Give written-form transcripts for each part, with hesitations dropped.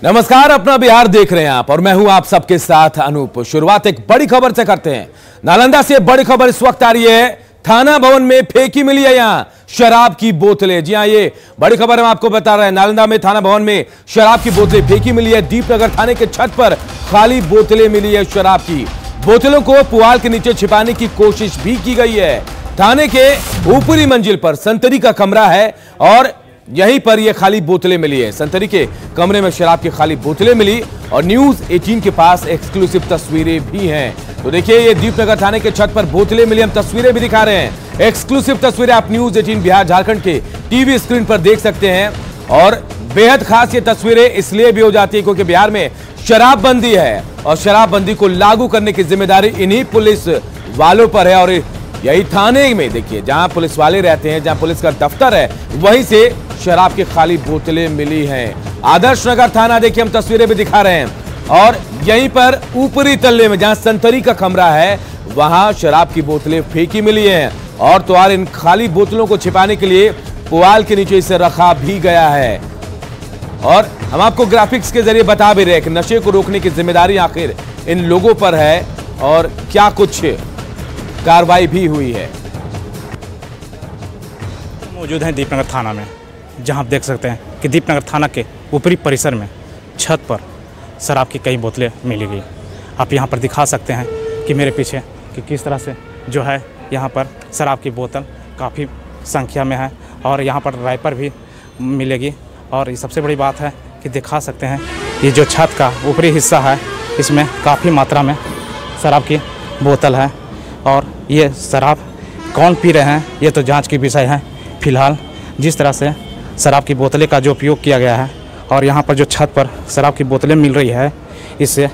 नमस्कार, अपना बिहार देख रहे हैं आप और मैं हूं आप सबके साथ अनूप। शुरुआत एक बड़ी खबर से करते हैं। नालंदा से बड़ी खबर इस वक्त आ रही है। थाना भवन में फेंकी मिली है यहां शराब की बोतलें। जी हां, ये बड़ी खबर हम आपको बता रहे हैं। नालंदा में थाना भवन में शराब की बोतलें फेंकी मिली है। दीपनगर थाने के छत पर खाली बोतलें मिली है शराब की। बोतलों को पुआल के नीचे छिपाने की कोशिश भी की गई है। थाने के ऊपरी मंजिल पर संतरी का कमरा है और यहीं पर यह खाली बोतलें मिली है। संतरी के कमरे में शराब की खाली बोतलें मिली और न्यूज 18 के पास एक्सक्लूसिव तस्वीरें भी हैं। तो देखिए, ये दीपनगर थाने के छत पर बोतलें मिली, हम तस्वीरें भी दिखा रहे हैं। एक्सक्लूसिव तस्वीरें आप न्यूज 18 बिहार झारखंड के टीवी स्क्रीन पर देख सकते हैं। और बेहद खास ये तस्वीरें इसलिए भी हो जाती है क्योंकि बिहार में शराबबंदी है और शराबबंदी को लागू करने की जिम्मेदारी इन्हीं पुलिस वालों पर है। और यही थाने में देखिए, जहां पुलिस वाले रहते हैं, जहां पुलिस का दफ्तर है, वहीं से शराब की खाली बोतलें मिली हैं। आदर्श नगर थाना देखिए, हम तस्वीरें भी दिखा रहे हैं। और यहीं पर ऊपरी तल्ले में जहां संतरी का कमरा है, वहां शराब की बोतलें फेंकी मिली हैं। और तो और इन खाली बोतलों को छिपाने के लिए पुआल के नीचे इसे रखा भी गया है। और हम आपको ग्राफिक्स के जरिए बता भी रहे हैं कि नशे को रोकने की जिम्मेदारी आखिर इन लोगों पर है और क्या कुछ कार्रवाई भी हुई है। मौजूद हैं दीपनगर थाना में, जहां आप देख सकते हैं कि दीपनगर थाना के ऊपरी परिसर में छत पर शराब की कई बोतलें मिली गई। आप यहां पर दिखा सकते हैं कि मेरे पीछे कि किस तरह से जो है यहां पर शराब की बोतल काफ़ी संख्या में है और यहां पर राइपर भी मिलेगी। और ये सबसे बड़ी बात है कि दिखा सकते हैं ये जो छत का ऊपरी हिस्सा है, इसमें काफ़ी मात्रा में शराब की बोतल है। और ये शराब कौन पी रहे हैं ये तो जांच की विषय है। फिलहाल जिस तरह से शराब की बोतलें का जो उपयोग किया गया है और यहाँ पर जो छत पर शराब की बोतलें मिल रही है, इससे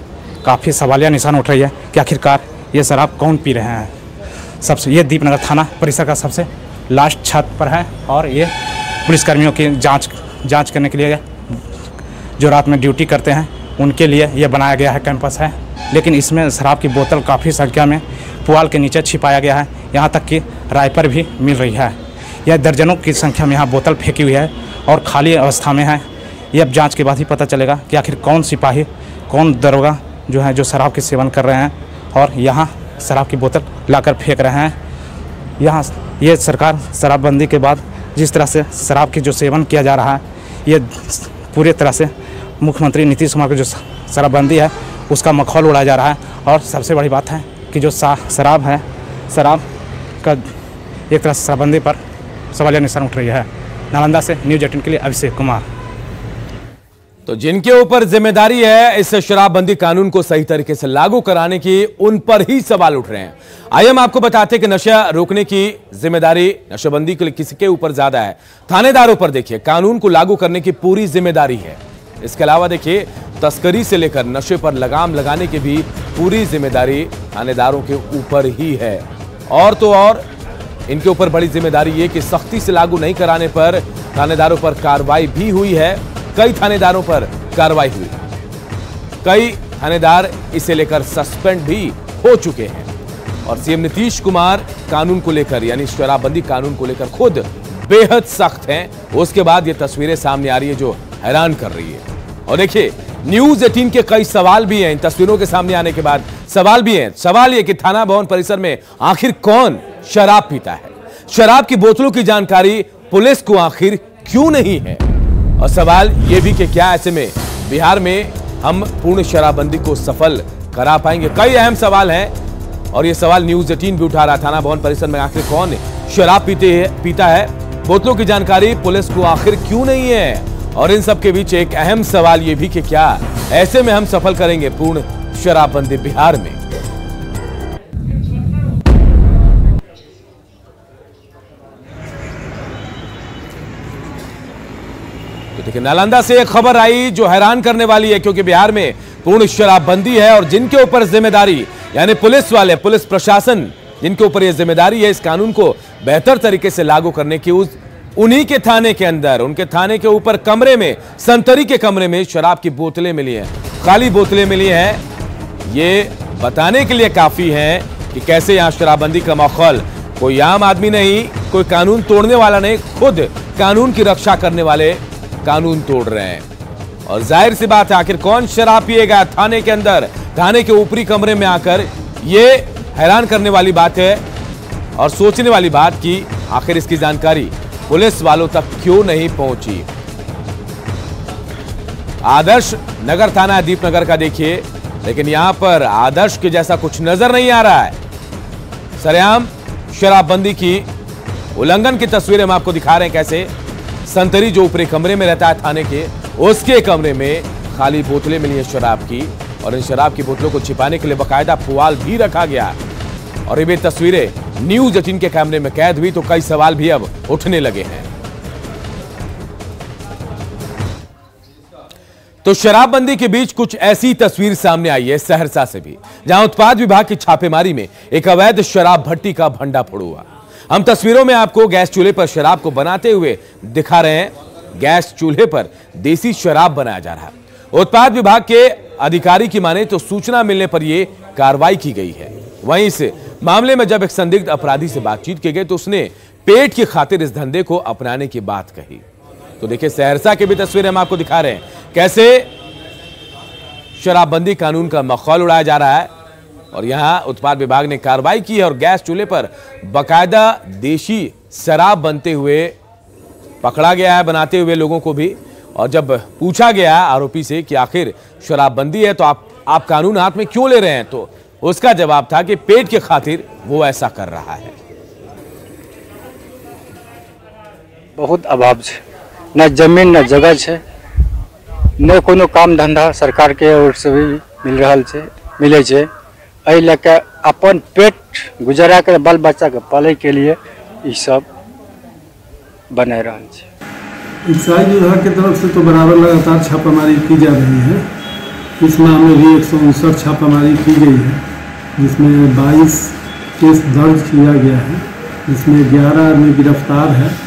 काफ़ी सवालिया निशान उठ रही है कि आखिरकार ये शराब कौन पी रहे हैं। सबसे ये दीपनगर थाना परिसर का सबसे लास्ट छत पर है और ये पुलिसकर्मियों की जांच करने के लिए जो रात में ड्यूटी करते हैं उनके लिए ये बनाया गया है कैंपस है। लेकिन इसमें शराब की बोतल काफ़ी संख्या में पुआल के नीचे छिपाया गया है। यहाँ तक कि राइपर भी मिल रही है। यह दर्जनों की संख्या में यहाँ बोतल फेंकी हुई है और खाली अवस्था में है। ये अब जांच के बाद ही पता चलेगा कि आखिर कौन सिपाही, कौन दरोगा जो है जो शराब के सेवन कर रहे हैं और यहाँ शराब की बोतल लाकर फेंक रहे हैं। यहाँ ये सरकार शराबबंदी के बाद जिस तरह से शराब की जो सेवन किया जा रहा है, ये पूरी तरह से मुख्यमंत्री नीतीश कुमार की जो शराबबंदी है उसका मखौल उड़ाया जा रहा है। और सबसे बड़ी बात है कि जो शराब है, शराब का एक तरह से शराबबंदी पर सवालिया निशान उठ रही है। नालंदा से न्यूज 18 के लिए अभिषेक कुमार। तो जिनके ऊपर जिम्मेदारी है इस शराबबंदी कानून को सही तरीके से लागू कराने की, उन पर ही सवाल उठ रहे हैं। आइए हम आपको बताते हैं कि नशा रोकने की जिम्मेदारी नशाबंदी के लिए किसके ऊपर ज्यादा है। थानेदारों पर देखिए, कानून को लागू करने की पूरी जिम्मेदारी है। इसके अलावा देखिए, तस्करी से लेकर नशे पर लगाम लगाने की भी पूरी जिम्मेदारी थानेदारों के ऊपर ही है। और तो और इनके ऊपर बड़ी जिम्मेदारी ये कि सख्ती से लागू नहीं कराने पर थानेदारों पर कार्रवाई भी हुई है। कई थानेदारों पर कार्रवाई हुई, कई थानेदार इसे लेकर सस्पेंड भी हो चुके हैं। और सीएम नीतीश कुमार कानून को लेकर, यानी शराबबंदी कानून को लेकर खुद बेहद सख्त हैं। उसके बाद ये तस्वीरें सामने आ रही है जो हैरान कर रही है। और देखिए, न्यूज 18 के कई सवाल भी हैं इन तस्वीरों के सामने आने के बाद। सवाल भी हैं। सवाल ये कि थाना भवन परिसर में आखिर कौन शराब पीता है? शराब की बोतलों की जानकारी पुलिस को आखिर क्यों नहीं है? और सवाल ये भी कि क्या ऐसे में बिहार में हम पूर्ण शराबबंदी को सफल करा पाएंगे? कई अहम सवाल हैं और ये सवाल न्यूज 18 भी उठा रहा। थाना भवन परिसर में आखिर कौन शराब पीता है? बोतलों की जानकारी पुलिस को आखिर क्यों नहीं है? और इन सब के बीच एक अहम सवाल ये भी कि क्या ऐसे में हम सफल करेंगे पूर्ण शराबबंदी बिहार में? तो देखिए, नालंदा से एक खबर आई जो हैरान करने वाली है क्योंकि बिहार में पूर्ण शराबबंदी है और जिनके ऊपर जिम्मेदारी, यानी पुलिस वाले, पुलिस प्रशासन, जिनके ऊपर यह जिम्मेदारी है इस कानून को बेहतर तरीके से लागू करने की, उन्हीं के थाने के अंदर, उनके थाने के ऊपर कमरे में, संतरी के कमरे में शराब की बोतलें मिली हैं, खाली बोतलें मिली हैं। ये बताने के लिए काफी है कि कैसे यहां शराबबंदी का माहौल, कोई आम आदमी नहीं, कोई कानून तोड़ने वाला नहीं, खुद कानून की रक्षा करने वाले कानून तोड़ रहे हैं। और जाहिर सी बात है, आखिर कौन शराब पिएगा थाने के अंदर, थाने के ऊपरी कमरे में आकर? ये हैरान करने वाली बात है और सोचने वाली बात कि आखिर इसकी जानकारी पुलिस वालों तक क्यों नहीं पहुंची। आदर्श नगर थाना दीपनगर का देखिए, लेकिन यहां पर आदर्श के जैसा कुछ नजर नहीं आ रहा है। सरेआम शराबबंदी की उल्लंघन की तस्वीरें हम आपको दिखा रहे हैं। कैसे संतरी जो ऊपरी कमरे में रहता है थाने के, उसके कमरे में खाली बोतलें मिली हैं शराब की, और इन शराब की बोतलों को छिपाने के लिए बाकायदा पुआल भी रखा गया। और ये तस्वीरें न्यूज़ 18 के कैमरे में कैद हुई तो कई सवाल भी अब उठने लगे हैं। तो शराबबंदी के बीच कुछ ऐसी तस्वीर सामने आई है सहरसा से भी, जहां उत्पाद विभाग की छापेमारी में एक अवैध शराब भट्टी का भंडाफोड़ हुआ। हम तस्वीरों में आपको गैस चूल्हे पर शराब को बनाते हुए दिखा रहे हैं। गैस चूल्हे पर देसी शराब बनाया जा रहा है। उत्पाद विभाग के अधिकारी की माने तो सूचना मिलने पर यह कार्रवाई की गई है। वहीं इस मामले में जब एक संदिग्ध अपराधी से बातचीत की गई तो उसने पेट की खातिर इस धंधे को अपनाने की बात कही। तो देखिए, सहरसा की भी तस्वीरें हम आपको दिखा रहे हैं, कैसे शराबबंदी कानून का मखौल उड़ाया जा रहा है। और यहां उत्पाद विभाग ने कार्रवाई की है और गैस चूल्हे पर बाकायदा देशी शराब बनते हुए पकड़ा गया है, बनाते हुए लोगों को भी। और जब पूछा गया आरोपी से कि आखिर शराबबंदी है तो आप कानून हाथ में क्यों ले रहे हैं, तो उसका जवाब था कि पेट के खातिर वो ऐसा कर रहा है। बहुत अभाव है, न जमीन न जगह है, न कोनो काम धंधा सरकार के ओर से भी मिले छे। एहि लेके अपन पेट गुजारा कर बाल बच्चा के पाले के लिए ये सब बना रहा है। एक्साइज विभाग की तरफ से तो बराबर लगातार छापामारी की जा रही है। इस मामले में भी 159 छापामारी की गई है, जिसमें 22 केस दर्ज किया गया है, जिसमें 11 आदमी गिरफ्तार है।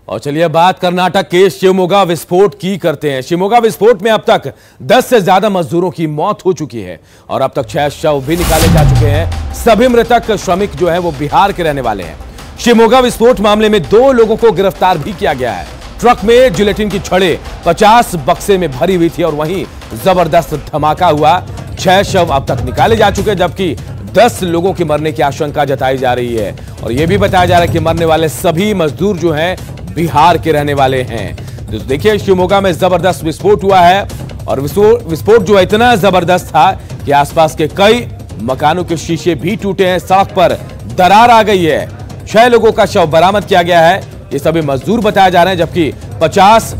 और चलिए बात कर्नाटक के शिवमोगा विस्फोट की करते हैं। शिवमोगा विस्फोट में अब तक 10 से ज्यादा मजदूरों की मौत हो चुकी है और अब तक 6 शव भी निकाले जा चुके हैं। सभी मृतक श्रमिक जो है वो बिहार के रहने वाले हैं। शिवमोगा विस्फोट मामले में 2 लोगों को गिरफ्तार भी किया गया है। ट्रक में जिलेटिन की छड़ें 50 बक्से में भरी हुई थी और वहीं जबरदस्त धमाका हुआ। 6 शव अब तक निकाले जा चुके हैं, जबकि 10 लोगों की मरने की आशंका जताई जा रही है। और यह भी बताया जा रहा है कि मरने वाले सभी मजदूर जो हैं बिहार के रहने वाले हैं। तो देखिए, शिवमोगा में जबरदस्त विस्फोट हुआ है और विस्फोट जो इतना जबरदस्त था कि आसपास के कई मकानों के शीशे भी टूटे हैं, सड़क पर दरार आ गई है। 6 लोगों का शव बरामद किया गया है। ये सभी मजदूर बताए जा रहे हैं, जबकि 50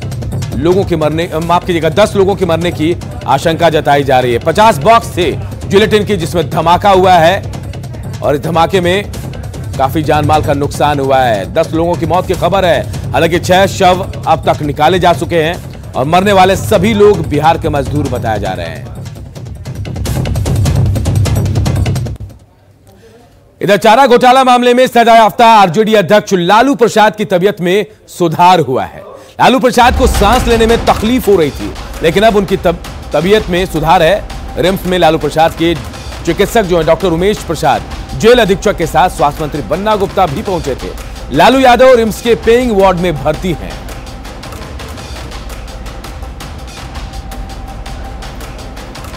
लोगों के मरने, माफ कीजिएगा, 10 लोगों के मरने की आशंका जताई जा रही है। 50 बॉक्स थे जिलेटिन की जिसमें धमाका हुआ है और इस धमाके में काफी जानमाल का नुकसान हुआ है। 10 लोगों की मौत की खबर है। हालांकि 6 शव अब तक निकाले जा चुके हैं और मरने वाले सभी लोग बिहार के मजदूर बताए जा रहे हैं। इधर चारा घोटाला मामले में सजायाफ्ता आरजेडी अध्यक्ष लालू प्रसाद की तबीयत में सुधार हुआ है। लालू प्रसाद को सांस लेने में तकलीफ हो रही थी, लेकिन अब उनकी तबीयत में सुधार है। रिम्स में लालू प्रसाद के चिकित्सक जो है डॉक्टर उमेश प्रसाद, जेल अधीक्षक के साथ स्वास्थ्य मंत्री बन्ना गुप्ता भी पहुंचे थे। लालू यादव रिम्स के पेइंग वार्ड में भर्ती हैं।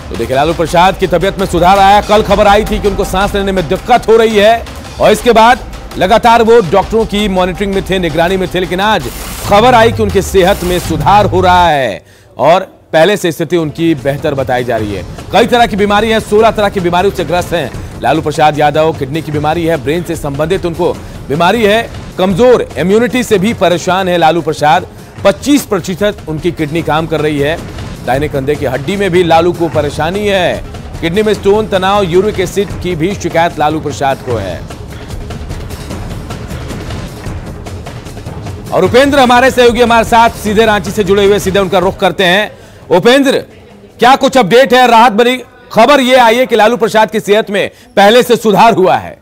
तो देखिए, लालू प्रसाद की तबीयत में सुधार आया। कल खबर आई थी कि उनको सांस लेने में दिक्कत हो रही है और इसके बाद लगातार वो डॉक्टरों की मॉनिटरिंग में थे, निगरानी में थे, लेकिन आज खबर आई कि उनकी सेहत में सुधार हो रहा है और पहले से स्थिति उनकी बेहतर बताई जा रही है। कई तरह की बीमारी है, 16 तरह की बीमारियों से ग्रस्त हैं लालू प्रसाद यादव। किडनी की बीमारी है, ब्रेन से संबंधित उनको बीमारी है, कमजोर इम्यूनिटी से भी परेशान है लालू प्रसाद। 25% उनकी किडनी काम कर रही है। दाहिने कंधे की हड्डी में भी लालू को परेशानी है। किडनी में स्टोन, तनाव, यूरिक एसिड की भी शिकायत लालू प्रसाद को है। और उपेंद्र हमारे सहयोगी हमारे साथ सीधे रांची से जुड़े हुए, सीधे उनका रुख करते हैं। उपेंद्र, क्या कुछ अपडेट है? राहत भरी खबर यह आई है कि लालू प्रसाद की सेहत में पहले से सुधार हुआ है।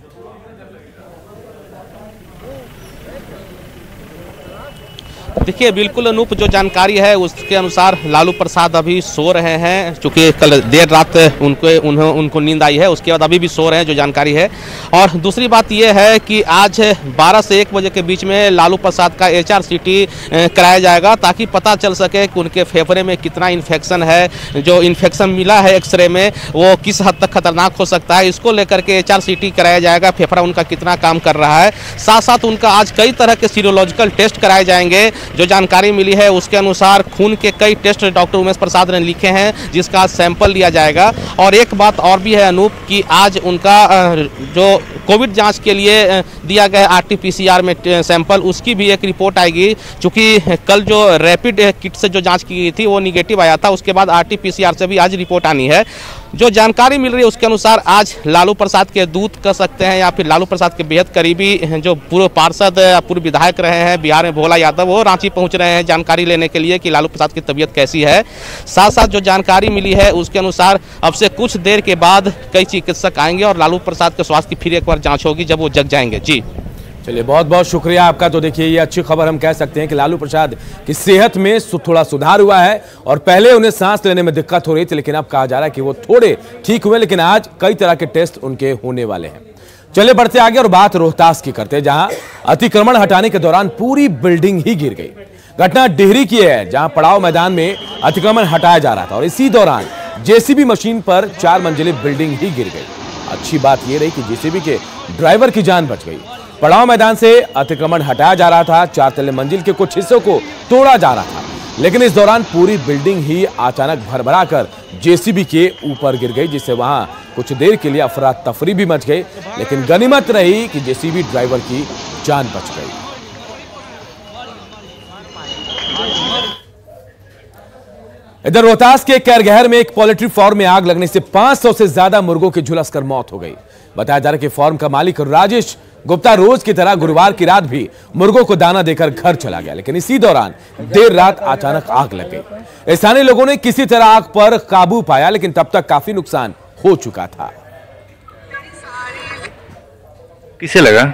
देखिए बिल्कुल अनूप, जो जानकारी है उसके अनुसार लालू प्रसाद अभी सो रहे हैं, चूँकि कल देर रात उनको नींद आई है, उसके बाद अभी भी सो रहे हैं, जो जानकारी है। और दूसरी बात यह है कि आज 12 से 1 बजे के बीच में लालू प्रसाद का HRCT कराया जाएगा, ताकि पता चल सके कि उनके फेफड़े में कितना इन्फेक्शन है। जो इन्फेक्शन मिला है एक्सरे में वो किस हद तक खतरनाक हो सकता है, इसको लेकर के HRCT कराया जाएगा, फेफड़ा उनका कितना काम कर रहा है। साथ साथ उनका आज कई तरह के सीरोलॉजिकल टेस्ट कराए जाएंगे। जो जानकारी मिली है उसके अनुसार खून के कई टेस्ट डॉक्टर उमेश प्रसाद ने लिखे हैं, जिसका सैंपल लिया जाएगा। और एक बात और भी है अनूप कि आज उनका जो कोविड जांच के लिए दिया गया RT-PCR में सैंपल, उसकी भी एक रिपोर्ट आएगी। चूँकि कल जो रैपिड किट से जो जांच की गई थी वो निगेटिव आया था, उसके बाद RT-PCR से भी आज रिपोर्ट आनी है। जो जानकारी मिल रही है उसके अनुसार आज लालू प्रसाद के दूत कह सकते हैं या फिर लालू प्रसाद के बेहद करीबी जो पूर्व पार्षद पूर्व विधायक रहे हैं बिहार में, भोला यादव, वो रांची पहुंच रहे हैं जानकारी लेने के लिए कि लालू प्रसाद की तबीयत कैसी है। साथ साथ जो जानकारी मिली है उसके अनुसार अब से कुछ देर के बाद कई चिकित्सक आएंगे और लालू प्रसाद के स्वास्थ्य की फिर एक बार जाँच होगी जब वो जग जाएंगे। जी चलिए, बहुत बहुत शुक्रिया आपका। तो देखिए, ये अच्छी खबर हम कह सकते हैं कि लालू प्रसाद की सेहत में थोड़ा सुधार हुआ है, और पहले उन्हें सांस लेने में दिक्कत हो रही थी, लेकिन अब कहा जा रहा है कि वो थोड़े ठीक हुए, लेकिन आज कई तरह के टेस्ट उनके होने वाले हैं। चलिए बढ़ते आगे और बात रोहतास की करते हैं, जहां अतिक्रमण हटाने के दौरान पूरी बिल्डिंग ही गिर गई। घटना डिहरी की है, जहां पड़ाव मैदान में अतिक्रमण हटाया जा रहा था और इसी दौरान JCB मशीन पर 4 मंजिली बिल्डिंग ही गिर गई। अच्छी बात यह रही कि JCB के ड्राइवर की जान बच गई। पड़ाव मैदान से अतिक्रमण हटाया जा रहा था, 4 तल्ले मंजिल के कुछ हिस्सों को तोड़ा जा रहा था, लेकिन इस दौरान पूरी बिल्डिंग ही अचानक भरभरा कर JCB के ऊपर गिर गई, जिससे वहां कुछ देर के लिए अफरा तफरी भी मच गई, लेकिन गनीमत रही कि JCB ड्राइवर की जान बच गई। इधर रोहतास के कैरगहर में एक पोल्ट्री फार्म में आग लगने से 500 से ज्यादा मुर्गों की झुलसकर मौत हो गई। बताया जा रहा है कि फार्म का मालिक राजेश गुप्ता रोज की तरह गुरुवार की रात भी मुर्गों को दाना देकर घर चला गया, लेकिन इसी दौरान देर रात अचानक आग लग गई। स्थानीय लोगों ने किसी तरह आग पर काबू पाया, लेकिन तब तक काफी नुकसान हो चुका था। किसे लगा?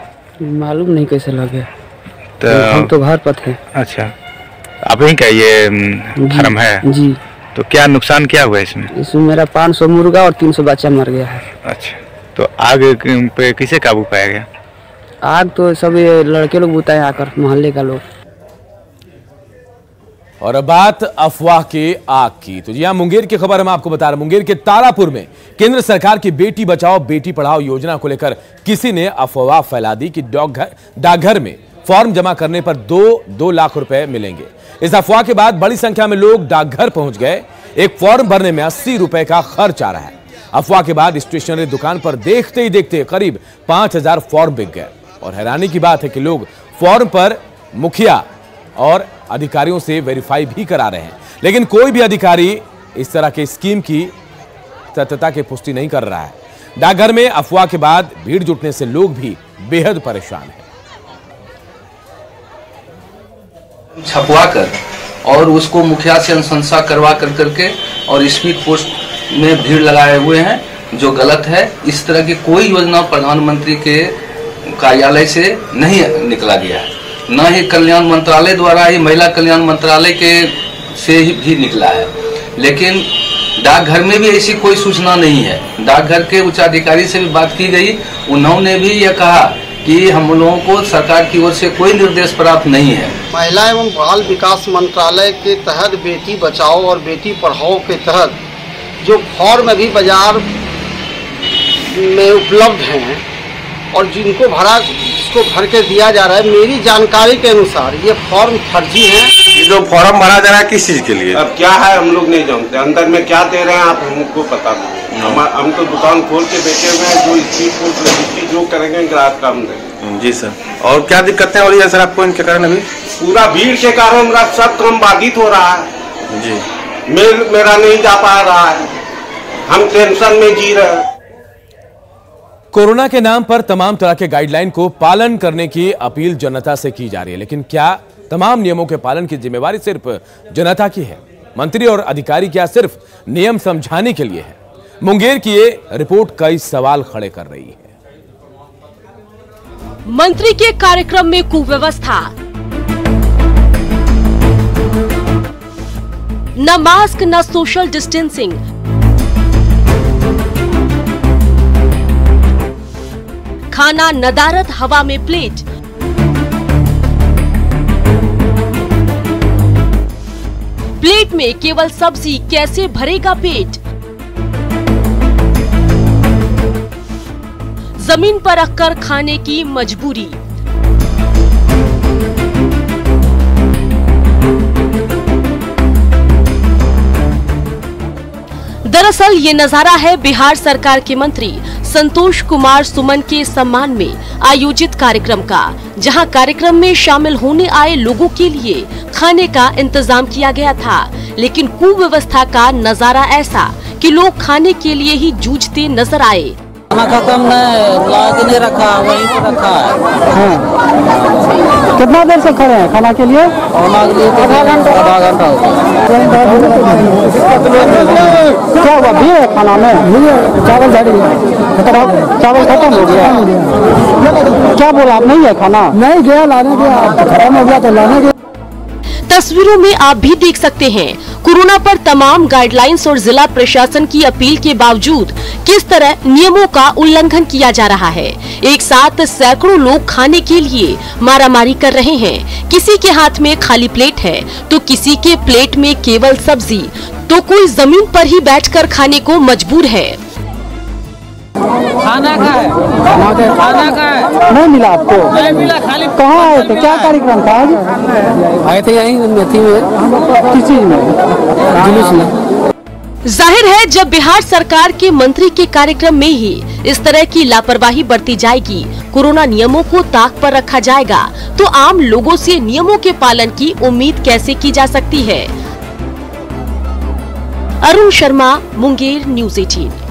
मालूम नहीं कैसे लगे, तो हम तो घर पर थे। अच्छा, आप ही का ये फार्म है? जी। तो क्या नुकसान क्या हुआ इसमें? इसमें मेरा 500 मुर्गा और 300 बच्चा मर गया है। अच्छा, तो आग पे किसे काबू पाया गया? आग तो सब ये लड़के लोग बुताए आकर, मोहल्ले का लोग। और अब बात अफवाह के आग की, तो जी हाँ, मुंगेर की खबर हम आपको बता रहे हैं। मुंगेर के तारापुर में केंद्र सरकार की बेटी बचाओ बेटी पढ़ाओ योजना को लेकर किसी ने अफवाह फैला दी कि डाकघर में फॉर्म जमा करने पर 2 लाख रुपए मिलेंगे। इस अफवाह के बाद बड़ी संख्या में लोग डाकघर पहुंच गए। एक फॉर्म भरने में 80 रुपए का खर्च आ रहा है। अफवाह के बाद स्टेशनरी दुकान पर देखते ही देखते करीब 5000 फॉर्म बिक गए। और हैरानी की बात है कि लोग फॉर्म पर मुखिया और अधिकारियों से वेरीफाई भी करा रहे हैं, लेकिन कोई भी अधिकारी इस तरह के स्कीम की सत्यता की पुष्टि नहीं कर रहा है। डाकघर में अफवाह के बाद भीड़ जुटने से लोग भी बेहद परेशान हैं। छपवा कर और उसको मुखिया से अनुशंसा करवा करके और स्पीड पोस्ट में भीड़ लगाए हुए हैं, जो गलत है। इस तरह की कोई योजना प्रधानमंत्री के कार्यालय से नहीं निकला गया है, न ही कल्याण मंत्रालय द्वारा ही महिला कल्याण मंत्रालय के से ही भी निकला है। लेकिन डाकघर में भी ऐसी कोई सूचना नहीं है। डाकघर के उच्चाधिकारी से भी बात की गई, उन्होंने भी यह कहा कि हम लोगों को सरकार की ओर से कोई निर्देश प्राप्त नहीं है। महिला एवं बाल विकास मंत्रालय के तहत बेटी बचाओ और बेटी पढ़ाओ के तहत जो फॉर्म अभी बाजार में उपलब्ध हैं और जिनको भर के दिया जा रहा है, मेरी जानकारी के अनुसार ये फॉर्म फर्जी हैं। ये जो फॉर्म भरा जा रहा है किस चीज के लिए? अब क्या है हम लोग नहीं जानते, अंदर में क्या दे रहे हैं आप हमको पता नहीं। हम तो दुकान खोल के बैठे हुए हैं, जो स्पीड पोस्ट रजिस्ट्री जो करेंगे ग्राहक काम देंगे। जी सर, और क्या दिक्कतें हो रही है सर आपको इनके कारण? अभी पूरा भीड़ के कारण मेरा सब काम बाधित हो रहा है जी, मेरा नहीं जा पा रहा है, हम टेंशन में जी रहे हैं। कोरोना के नाम पर तमाम तरह के गाइडलाइन को पालन करने की अपील जनता से की जा रही है, लेकिन क्या तमाम नियमों के पालन की जिम्मेवारी सिर्फ जनता की है? मंत्री और अधिकारी क्या सिर्फ नियम समझाने के लिए है? मुंगेर की ये रिपोर्ट कई सवाल खड़े कर रही है। मंत्री के कार्यक्रम में कुव्यवस्था, न मास्क न सोशल डिस्टेंसिंग। खाना नदारद हवा में प्लेट। प्लेट में केवल सब्जी, कैसे भरेगा पेट। जमीन पर रखकर खाने की मजबूरी। दरअसल ये नजारा है बिहार सरकार के मंत्री संतोष कुमार सुमन के सम्मान में आयोजित कार्यक्रम का, जहां कार्यक्रम में शामिल होने आए लोगों के लिए खाने का इंतजाम किया गया था। लेकिन कुव्यवस्था का नजारा ऐसा कि लोग खाने के लिए ही जूझते नजर आए। खाना खत्म नहीं रखा, वहीं पे रखा है। कितना देर से खड़े हैं खाना के लिए? आधा घंटा क्या हुआ, भीड़ है खाना में? चावल चावल खत्म हो गया। क्या बोला आप, नहीं है खाना? नहीं गया लाने गया, खत्म हो गया तो लाने गया। तस्वीरों में आप भी देख सकते हैं कोरोना पर तमाम गाइडलाइंस और जिला प्रशासन की अपील के बावजूद किस तरह नियमों का उल्लंघन किया जा रहा है। एक साथ सैकड़ों लोग खाने के लिए मारामारी कर रहे हैं। किसी के हाथ में खाली प्लेट है तो किसी के प्लेट में केवल सब्जी, तो कोई जमीन पर ही बैठकर खाने को मजबूर है। खाना का है, खाना का है। नहीं मिला आपको? नहीं मिला। खाली कहाँ आए थे, क्या कार्यक्रम था आज? आए थे यहीं मेथी में। किस चीज में? जुलूस में। जाहिर है जब बिहार सरकार के मंत्री के कार्यक्रम में ही इस तरह की लापरवाही बरती जाएगी, कोरोना नियमों को ताक पर रखा जाएगा, तो आम लोगों से नियमों के पालन की उम्मीद कैसे की जा सकती है। अरुण शर्मा, मुंगेर, न्यूज़ 18।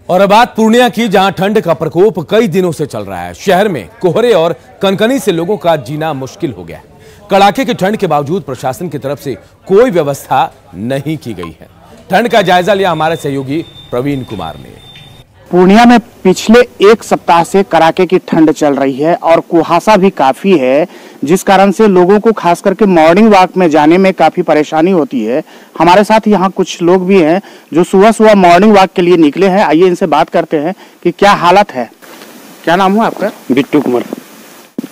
और अब बात पूर्णिया की, जहां ठंड का प्रकोप कई दिनों से चल रहा है। शहर में कोहरे और कनकनी से लोगों का जीना मुश्किल हो गया है। कड़ाके की ठंड के बावजूद प्रशासन की तरफ से कोई व्यवस्था नहीं की गई है। ठंड का जायजा लिया हमारे सहयोगी प्रवीण कुमार ने। पूर्णिया में पिछले एक सप्ताह से कड़ाके की ठंड चल रही है और कुहासा भी काफी है, जिस कारण से लोगों को खास करके मॉर्निंग वॉक में जाने में काफी परेशानी होती है। हमारे साथ यहाँ कुछ लोग भी हैं जो सुबह सुबह मॉर्निंग वॉक के लिए निकले हैं। आइए इनसे बात करते हैं कि क्या हालत है। क्या नाम हुआ आपका? बिट्टू कुमार।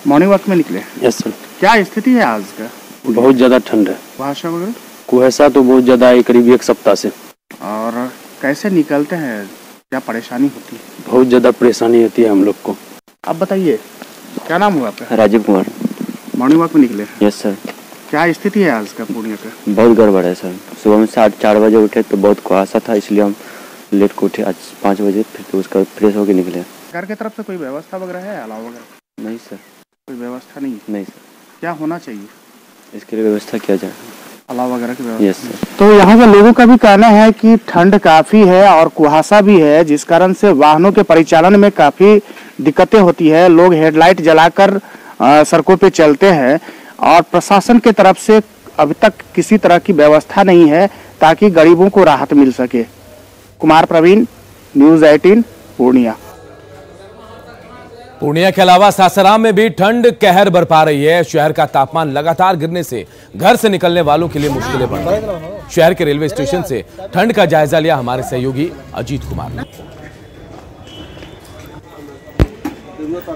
मॉर्निंग वॉक में निकले? Yes sir. क्या स्थिति है आज का? बहुत ज्यादा ठंड है। कुहासा वगैरह? कुहासा तो बहुत ज्यादा है, करीब एक सप्ताह से। और कैसे निकलते हैं, क्या परेशानी होती है? बहुत ज्यादा परेशानी होती है हम लोग को। अब बताइए, क्या नाम हुआ आपका? राजीव कुमार। मॉर्निंग वॉक में निकले? Yes sir. क्या स्थिति है आज का पूर्णिया का? बहुत गड़बड़ है सर। सुबह में 4:30 बजे उठे तो बहुत कुहासा था, इसलिए हम लेट को उठे। आज 5 बजे फिर तो उसका फ्रेश होकर निकले। सरकार की तरफ से कोई व्यवस्था वगैरह है, अलाव वगैरह? नहीं सर, कोई व्यवस्था नहीं। नहीं सर। क्या होना चाहिए इसके लिए? व्यवस्था किया जाए, अलाव वगैरह की व्यवस्था। Yes sir. तो यहाँ के लोगों का भी कहना है कि ठंड काफी है और कुहासा भी है, जिस कारण से वाहनों के परिचालन में काफी दिक्कतें होती है। लोग हेडलाइट जलाकर सड़कों पे चलते हैं और प्रशासन के तरफ से अभी तक किसी तरह की व्यवस्था नहीं है ताकि गरीबों को राहत मिल सके। कुमार प्रवीण, न्यूज़ 18, पूर्णिया। पूर्णिया के अलावा सासाराम में भी ठंड कहर बरपा रही है। शहर का तापमान लगातार गिरने से घर से निकलने वालों के लिए मुश्किलें बढ़ रही हैं। शहर के रेलवे स्टेशन से ठंड का जायजा लिया हमारे सहयोगी अजीत कुमार ने।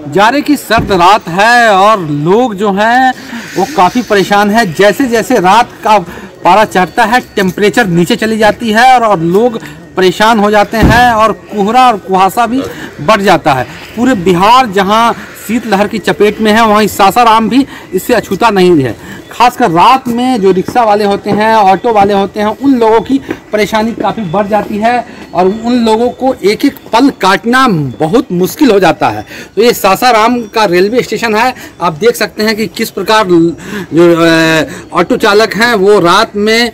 जाड़े की सर्द रात है और लोग जो हैं वो काफ़ी परेशान है। जैसे जैसे रात का पारा चढ़ता है, टेम्परेचर नीचे चली जाती है और लोग परेशान हो जाते हैं और कोहरा और कुहासा भी बढ़ जाता है। पूरे बिहार जहां शीतलहर की चपेट में है, वहीं सासाराम भी इससे अछूता नहीं है। खासकर रात में जो रिक्शा वाले होते हैं, ऑटो वाले होते हैं, उन लोगों की परेशानी काफ़ी बढ़ जाती है और उन लोगों को एक एक पल काटना बहुत मुश्किल हो जाता है। तो ये सासाराम का रेलवे स्टेशन है। आप देख सकते हैं कि किस प्रकार जो ऑटो चालक हैं वो रात में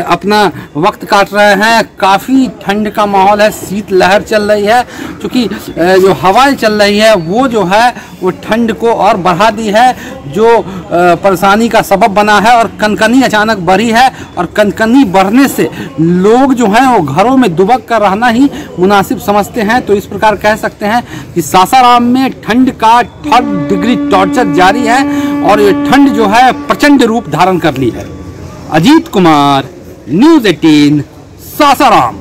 अपना वक्त काट रहे हैं। काफ़ी ठंड का माहौल है, शीतलहर चल रही है, क्योंकि जो हवाएं चल रही है वो जो है वो ठंड को और बढ़ा दी है, जो परेशानी का सबब बना है। और कनकनी अचानक बढ़ी है और कनकनी बढ़ने से लोग जो हैं वो घरों में दुबक कर रहना ही मुनासिब समझते हैं। तो इस प्रकार कह सकते हैं कि सासाराम में ठंड का 3rd डिग्री टॉर्चर जारी है और ये ठंड जो है प्रचंड रूप धारण कर ली है। अजीत कुमार, न्यूज़ 18 सासाराम।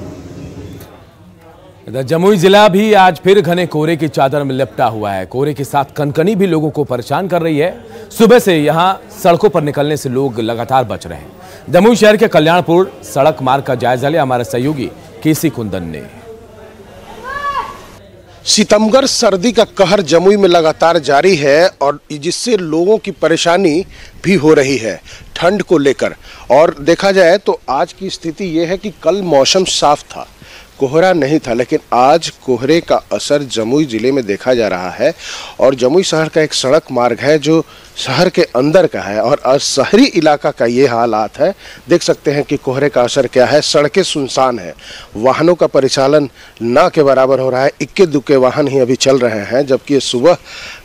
इधर जमुई जिला भी आज फिर घने कोहरे की चादर में लिपटा हुआ है। कोहरे के साथ कनकनी भी लोगों को परेशान कर रही है। सुबह से यहां सड़कों पर निकलने से लोग लगातार बच रहे हैं। जमुई शहर के कल्याणपुर सड़क मार्ग का जायजा लिया हमारे सहयोगी केसी कुंदन ने। सितमगर सर्दी का कहर जमुई में लगातार जारी है और जिससे लोगों की परेशानी भी हो रही है ठंड को लेकर। और देखा जाए तो आज की स्थिति ये है कि कल मौसम साफ था, कोहरा नहीं था, लेकिन आज कोहरे का असर जमुई जिले में देखा जा रहा है। और जमुई शहर का एक सड़क मार्ग है जो शहर के अंदर का है और शहरी इलाका का ये हालात है। देख सकते हैं कि कोहरे का असर क्या है। सड़कें सुनसान है, वाहनों का परिचालन ना के बराबर हो रहा है। इक्के दुक्के वाहन ही अभी चल रहे हैं, जबकि ये सुबह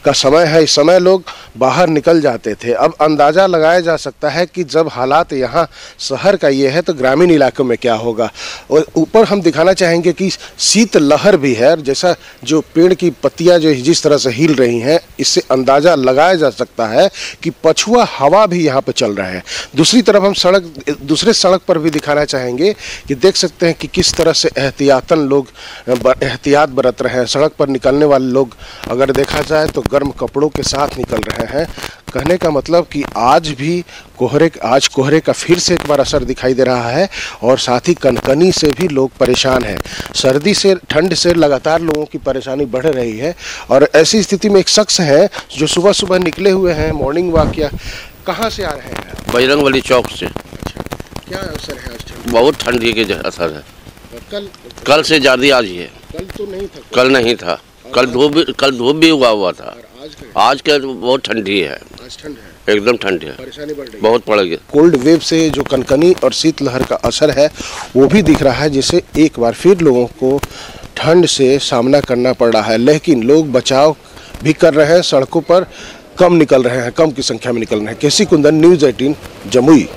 का समय है। इस समय लोग बाहर निकल जाते थे। अब अंदाज़ा लगाया जा सकता है कि जब हालात यहाँ शहर का ये है तो ग्रामीण इलाकों में क्या होगा। और ऊपर हम दिखाना चाहेंगे कि शीत लहर भी है, जैसा जो पेड़ की पत्तियां जो जिस तरह से हिल रही हैं, इससे अंदाज़ा लगाया जा सकता है कि पछुआ हवा भी यहाँ पे चल रहा है। दूसरी तरफ हम दूसरे सड़क पर भी दिखाना चाहेंगे कि देख सकते हैं कि किस तरह से एहतियातन लोग एहतियात बरत रहे हैं। सड़क पर निकलने वाले लोग अगर देखा जाए तो गर्म कपड़ों के साथ निकल रहे हैं। कहने का मतलब कि आज भी कोहरे का फिर से एक बार असर दिखाई दे रहा है और साथ ही कनकनी से भी लोग परेशान हैं। सर्दी से ठंड से लगातार लोगों की परेशानी बढ़ रही है। और ऐसी स्थिति में एक शख्स है जो सुबह सुबह निकले हुए हैं मॉर्निंग वॉक या कहाँ से आ रहे हैं? बजरंगबली चौक से। क्या असर है आज? बहुत ठंडी के असर है। कल से ज़्यादा आज है। कल तो नहीं था। कल नहीं था। कल धूप भी हुआ था। आज का बहुत ठंडी है। आज ठंड है, एकदम ठंड है, परेशानी बढ़ रही, बहुत पड़ गई। कोल्ड वेव से जो कनकनी और शीतलहर का असर है वो भी दिख रहा है, जिससे एक बार फिर लोगों को ठंड से सामना करना पड़ रहा है। लेकिन लोग बचाव भी कर रहे हैं, सड़कों पर कम निकल रहे हैं, कम की संख्या में निकल रहे हैं। केसी कुंदन, न्यूज़ 18 जमुई।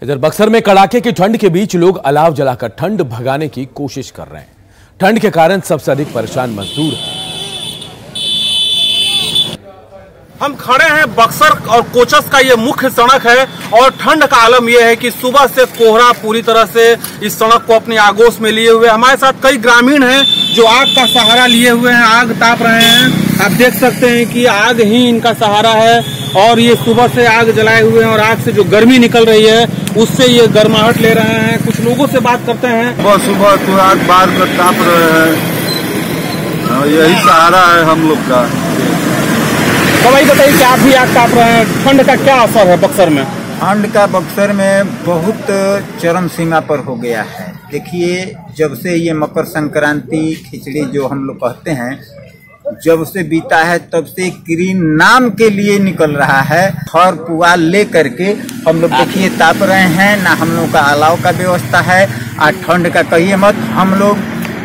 इधर बक्सर में कड़ाके की ठंड के बीच लोग अलाव जलाकर ठंड भगाने की कोशिश कर रहे हैं। ठंड के कारण सबसे अधिक परेशान मजदूर हैं। हम खड़े हैं बक्सर और कोचस का ये मुख्य सड़क है और ठंड का आलम यह है कि सुबह से कोहरा पूरी तरह से इस सड़क को अपनी आगोश में लिए हुए। हमारे साथ कई ग्रामीण हैं जो आग का सहारा लिए हुए हैं, आग ताप रहे हैं। आप देख सकते हैं कि आग ही इनका सहारा है और ये सुबह से आग जलाए हुए हैं और आग से जो गर्मी निकल रही है उससे ये गर्माहट ले रहे हैं। कुछ लोगों से बात करते हैं। सुबह तो आग बार कर ताप रहे हैं, यही सहारा है हम लोग का। तो भाई बताइए कि आप भी आग ताप रहे हैं, ठंड का क्या असर है बक्सर में? ठंड का बक्सर में बहुत चरम सीमा पर हो गया है। देखिए, जब से ये मकर संक्रांति खिचड़ी जो हम लोग कहते हैं, जब से बीता है तब से किरीन नाम के लिए निकल रहा है। खर पुआल ले करके हम लोग देखिए ताप रहे हैं। ना हम लोग का अलाव का व्यवस्था है और ठंड का कहिए मत। हम लोग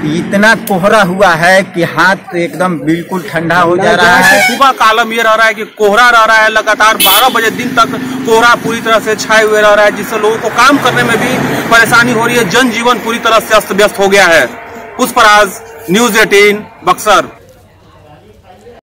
इतना कोहरा हुआ है कि हाथ एकदम बिल्कुल ठंडा हो जा रहा है। सुबह का आलम ये रह रहा है कि कोहरा रह रहा है, लगातार 12 बजे दिन तक कोहरा पूरी तरह से छाए हुए रह रहा है, जिससे लोगों को काम करने में भी परेशानी हो रही है। जनजीवन पूरी तरह से अस्त व्यस्त हो गया है। पुष्पराज, न्यूज़ 18 बक्सर।